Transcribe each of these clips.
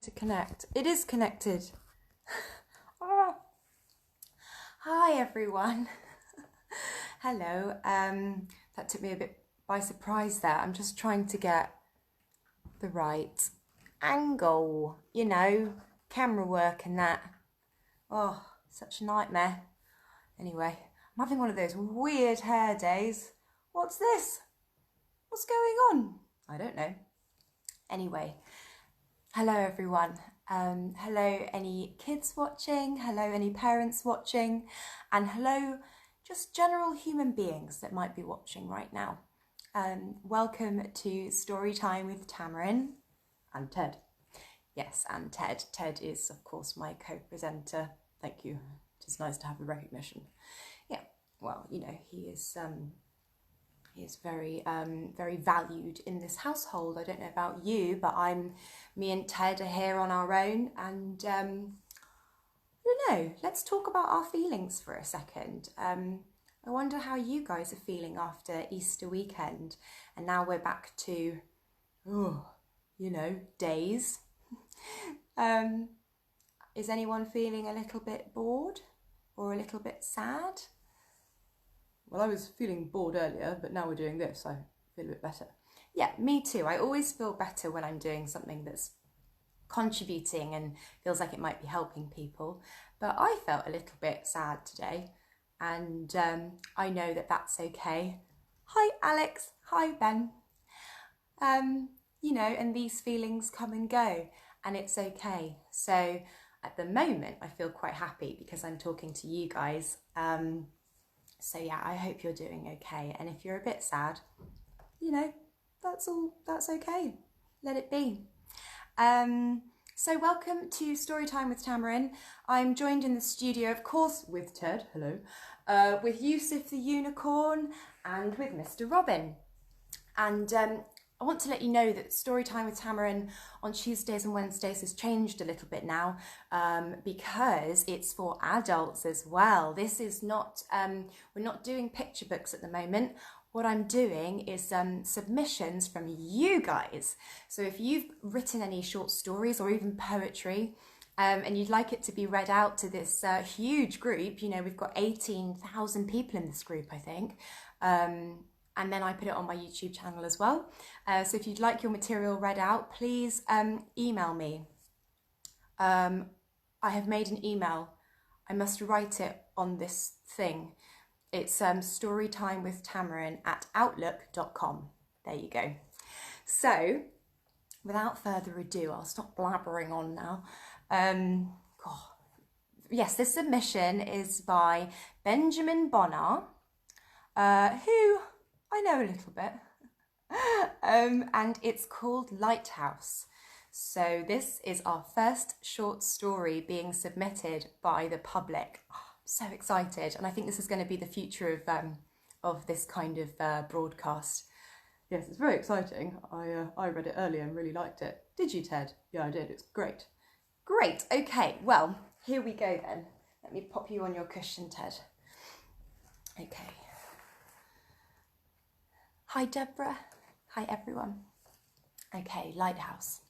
to connect. It is connected. Oh. Hi everyone. Hello. That took me a bit by surprise there. I'm just trying to get the right angle, you know, camera work and that. Oh, such a nightmare. Anyway, I'm having one of those weird hair days. What's this? What's going on? I don't know. Anyway, hello everyone. Hello any kids watching, hello any parents watching, and hello just general human beings that might be watching right now. Welcome to Storytime with Tamaryn and Ted. Yes, and Ted. Ted is of course my co-presenter. Thank you. It's nice to have the recognition. Yeah, well, you know, he is very very valued in this household. I don't know about you, but me and Ted are here on our own, and I don't know, let's talk about our feelings for a second. I wonder how you guys are feeling after Easter weekend, and now we're back to days. Is anyone feeling a little bit bored or a little bit sad? Well, I was feeling bored earlier, but now we're doing this, I feel a bit better. Yeah, me too. I always feel better when I'm doing something that's contributing and feels like it might be helping people. But I felt a little bit sad today, and I know that that's okay. Hi, Alex. Hi, Ben. And these feelings come and go, and it's okay. So at the moment, I feel quite happy because I'm talking to you guys. So yeah, I hope you're doing okay. And if you're a bit sad, that's okay. Let it be. So welcome to Storytime with Tamaryn. I'm joined in the studio, of course, with Ted, hello, with Yusuf the Unicorn, and with Mr. Robin. And I want to let you know that Storytime with Tamaryn on Tuesdays and Wednesdays has changed a little bit now, because it's for adults as well. This is not, we're not doing picture books at the moment. What I'm doing is submissions from you guys. So if you've written any short stories or even poetry, and you'd like it to be read out to this huge group, we've got 18,000 people in this group, I think. And then I put it on my YouTube channel as well. So if you'd like your material read out, please email me. I have made an email. I must write it on this thing. It's storytimewithtamaryn@outlook.com. There you go. So without further ado, I'll stop blabbering on now. Yes, this submission is by Benjamin Bonar, who I know a little bit, and it's called Lighthouse. So this is our first short story being submitted by the public. Oh, I'm so excited, and I think this is going to be the future of this kind of broadcast. Yes, it's very exciting. I read it earlier and really liked it. Did you, Ted? Yeah, I did. It's great. Great. Okay. Well, here we go then. Let me pop you on your cushion, Ted. Okay. Hi, Deborah. Hi, everyone. Okay, Lighthouse.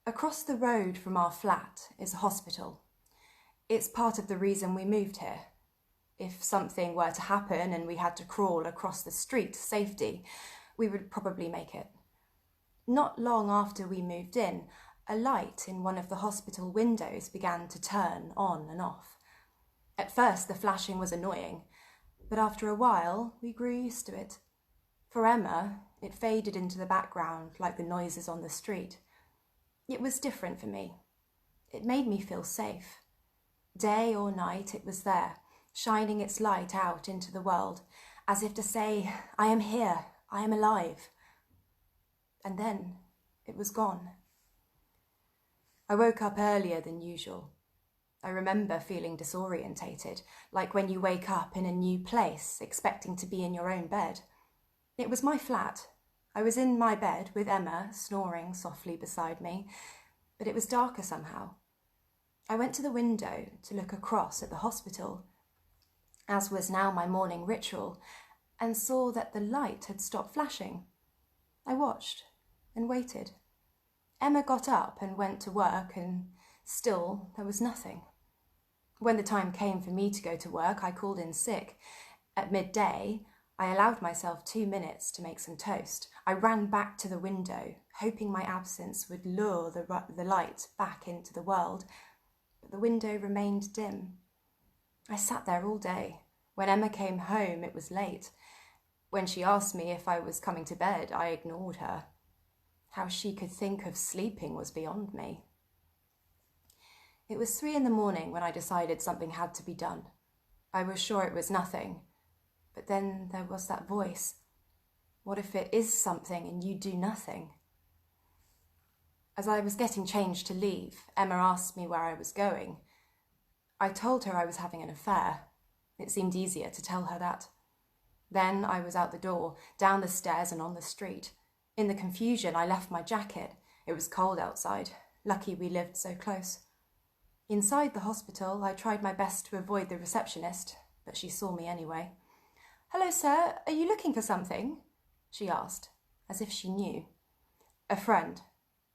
Across the road from our flat is a hospital. It's part of the reason we moved here. If something were to happen and we had to crawl across the street to safety, we would probably make it. Not long after we moved in, a light in one of the hospital windows began to turn on and off. At first, the flashing was annoying, but after a while, we grew used to it. For Emma, it faded into the background like the noises on the street. It was different for me. It made me feel safe. Day or night, it was there, shining its light out into the world, as if to say, I am here, I am alive. And then it was gone. I woke up earlier than usual. I remember feeling disorientated, like when you wake up in a new place, expecting to be in your own bed. It was my flat. I was in my bed with Emma snoring softly beside me, but it was darker somehow. I went to the window to look across at the hospital, as was now my morning ritual, and saw that the light had stopped flashing. I watched and waited. Emma got up and went to work, and still there was nothing. When the time came for me to go to work, I called in sick. At midday, I allowed myself 2 minutes to make some toast. I ran back to the window, hoping my absence would lure the light back into the world, but the window remained dim. I sat there all day. When Emma came home, it was late. When she asked me if I was coming to bed, I ignored her. How she could think of sleeping was beyond me. It was 3 a.m. when I decided something had to be done. I was sure it was nothing, but then there was that voice. What if it is something and you do nothing? As I was getting changed to leave, Emma asked me where I was going. I told her I was having an affair. It seemed easier to tell her that. Then I was out the door, down the stairs and on the street. In the confusion, I left my jacket. It was cold outside. Lucky we lived so close. Inside the hospital, I tried my best to avoid the receptionist, but she saw me anyway. "Hello, sir. Are you looking for something?" she asked, as if she knew. "A friend,"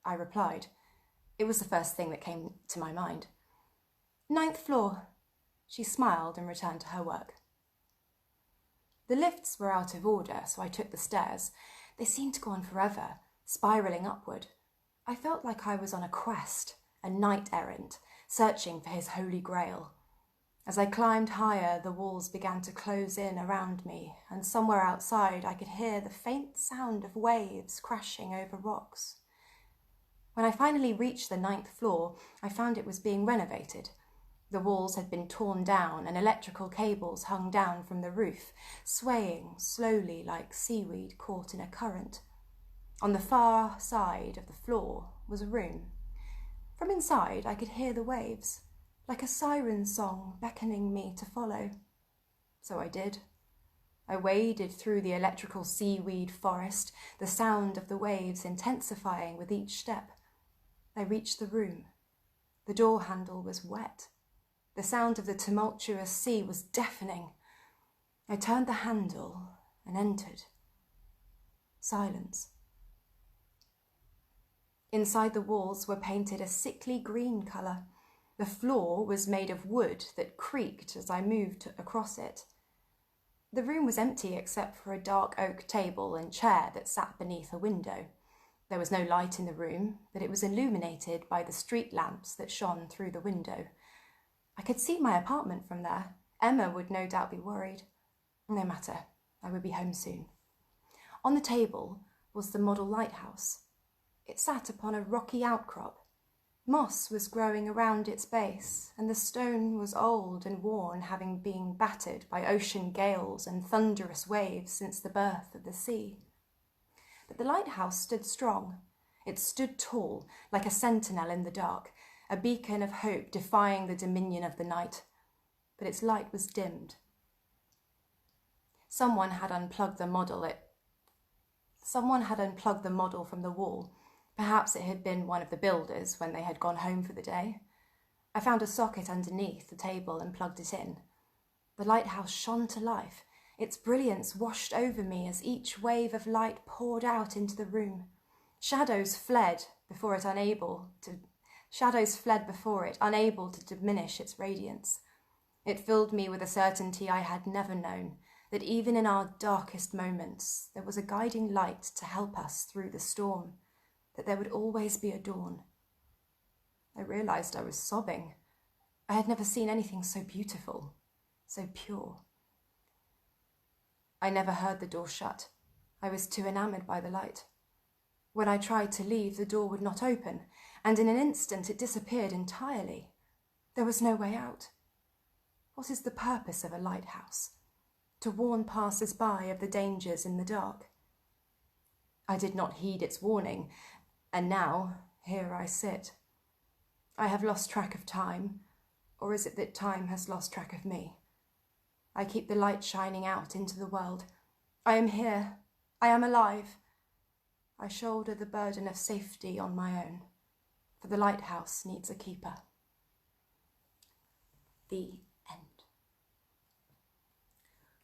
I replied. It was the first thing that came to my mind. "9th floor." She smiled and returned to her work. The lifts were out of order, so I took the stairs. They seemed to go on forever, spiralling upward. I felt like I was on a quest, a knight-errant, searching for his holy grail. As I climbed higher, the walls began to close in around me, and somewhere outside I could hear the faint sound of waves crashing over rocks. When I finally reached the 9th floor, I found it was being renovated. The walls had been torn down and electrical cables hung down from the roof, swaying slowly like seaweed caught in a current. On the far side of the floor was a room. From inside I could hear the waves, like a siren song beckoning me to follow. So I did. I waded through the electrical seaweed forest, the sound of the waves intensifying with each step. I reached the room. The door handle was wet. The sound of the tumultuous sea was deafening. I turned the handle and entered. Silence. Inside the walls were painted a sickly green colour. The floor was made of wood that creaked as I moved across it. The room was empty except for a dark oak table and chair that sat beneath a window. There was no light in the room, but it was illuminated by the street lamps that shone through the window. I could see my apartment from there. Emma would no doubt be worried. No matter, I would be home soon. On the table was the model lighthouse. It sat upon a rocky outcrop. Moss was growing around its base, and the stone was old and worn, having been battered by ocean gales and thunderous waves since the birth of the sea. But the lighthouse stood strong. It stood tall, like a sentinel in the dark, a beacon of hope defying the dominion of the night. But its light was dimmed. Someone had unplugged the model from the wall. Perhaps it had been one of the builders when they had gone home for the day. I found a socket underneath the table and plugged it in. The lighthouse shone to life. Its brilliance washed over me as each wave of light poured out into the room. Shadows fled before it, unable to diminish its radiance. It filled me with a certainty I had never known, that even in our darkest moments there was a guiding light to help us through the storm, that there would always be a dawn. I realized I was sobbing. I had never seen anything so beautiful, so pure. I never heard the door shut. I was too enamored by the light. When I tried to leave, the door would not open, and in an instant it disappeared entirely. There was no way out. What is the purpose of a lighthouse? To warn passers-by of the dangers in the dark. I did not heed its warning, and now here I sit. I have lost track of time, or is it that time has lost track of me? I keep the light shining out into the world. I am here. I am alive. I shoulder the burden of safety on my own, for the lighthouse needs a keeper. The end.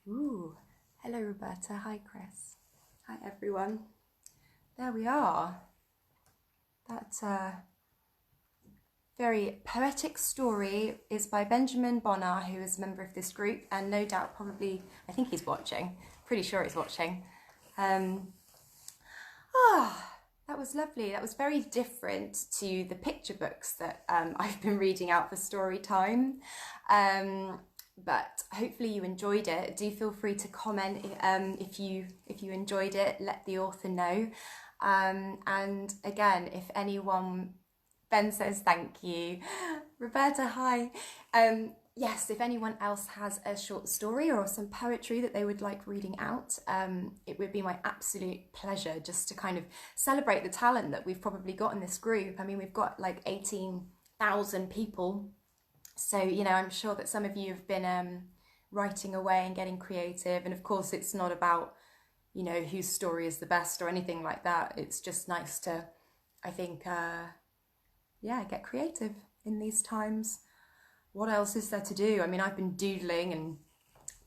Ooh, hello Roberta, hi Chris, hi everyone. There we are. That very poetic story is by Benjamin Bonar, who is a member of this group, and no doubt probably, I think he's watching, pretty sure he's watching. That was lovely. That was very different to the picture books that I've been reading out for story time. But hopefully you enjoyed it. Do feel free to comment if you enjoyed it. Let the author know. And again, if anyone, Ben says thank you. Roberta, hi. Yes, if anyone else has a short story or some poetry that they would like reading out, it would be my absolute pleasure just to kind of celebrate the talent that we've probably got in this group. I mean, we've got like 18,000 people. So, you know, I'm sure that some of you have been writing away and getting creative. And of course, it's not about, you know, whose story is the best or anything like that. It's just nice to, I think, get creative in these times. What else is there to do? I mean, I've been doodling and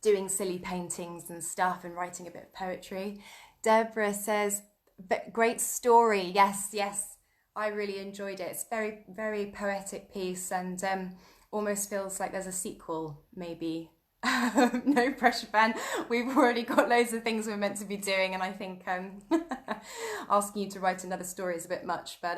doing silly paintings and stuff and writing a bit of poetry. Deborah says, great story. Yes, I really enjoyed it. It's very, very poetic piece, and almost feels like there's a sequel, maybe. No pressure, Ben. We've already got loads of things we're meant to be doing, and I think asking you to write another story is a bit much, but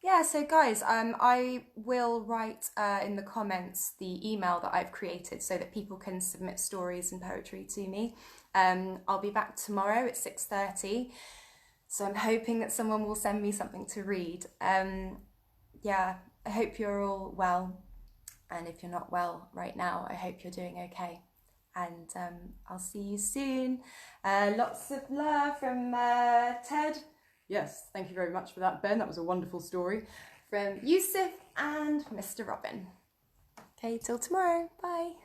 yeah, so guys, I will write in the comments the email that I've created so that people can submit stories and poetry to me. I'll be back tomorrow at 6:30, so I'm hoping that someone will send me something to read. Yeah, I hope you're all well, and if you're not well right now, I hope you're doing okay. And I'll see you soon. Lots of love from Ted. Yes, thank you very much for that, Ben. That was a wonderful story. From Yusuf and Mr. Robin. Okay, till tomorrow. Bye.